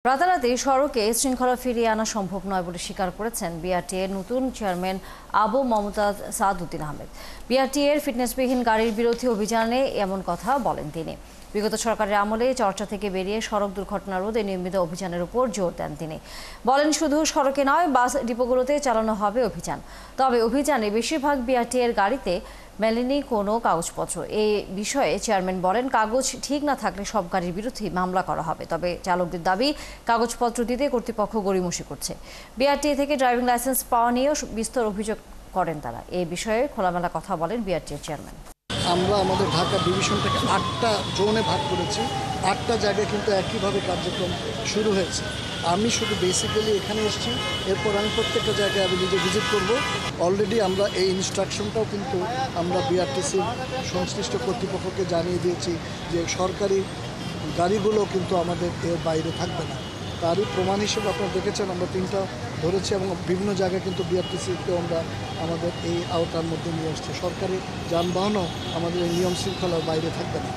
রাতারাতি সড়কে শৃঙ্খলা ফিরিয়ে আনা সম্ভব নয় বলে স্বীকার করেছেন বিআরটিএর নতুন চেয়ারম্যান আবু মমতাজ সাদউদ্দিন আহমেদ। বিআরটিএর ফিটনেসবিহীন গাড়ির বিরোধী অভিযানে এমন কথা বলেন তিনি। বিগত সরকারের আমলে চর্চা থেকে বেরিয়ে সড়ক দুর্ঘটনা রোধে নিয়মিত অভিযানের উপর জোর দেন তিনি। বলেন, শুধু সড়কে নয়, বাস ডিপোগুলোতে চালানো হবে অভিযান। তবে অভিযানে বেশিরভাগ বিআরটিএর গাড়িতে মেলেনি কোনো কাগজপত্র। এই বিষয়ে চেয়ারম্যান বলেন, কাগজ ঠিক না থাকলে সব গাড়ির বিরুদ্ধে মামলা করা হবে। তবে চালকদের দাবি, কাগজপত্র দিতে কর্তৃপক্ষ গড়িমসি করছে। বিআরটিএ থেকে ড্রাইভিং লাইসেন্স পাওয়া নিয়েও বিস্তর অভিযোগ করেন তারা। এই বিষয়ে খোলামেলা কথা বলেন বিআরটিএর চেয়ারম্যান। আমরা আমাদের ঢাকা ডিভিশনটাকে 8টা জোনে ভাগ করেছি। 8টা জায়গায় কিন্তু একইভাবে কার্যক্রম শুরু হয়েছে। আমি শুধু বেসিক্যালি এখানে এসেছি, এরপর আমি প্রত্যেকটা জায়গায় আমি নিজে ভিজিট করব। অলরেডি আমরা এই ইনস্ট্রাকশনটাও কিন্তু আমরা বিআরটিসির সংশ্লিষ্ট কর্তৃপক্ষকে জানিয়ে দিয়েছি যে সরকারি গাড়িগুলো কিন্তু আমাদের এর বাইরে থাকবে না। তারই প্রমাণ হিসেবে আপনারা দেখেছেন, আমরা 3টা ধরেছি এবং বিভিন্ন জায়গায় কিন্তু বিআরটিসিকেও আমরা আমাদের এই আওতার মধ্যে নিয়ে আসছি। সরকারি যানবাহনও আমাদের এই নিয়ম শৃঙ্খলার বাইরে থাকবে না।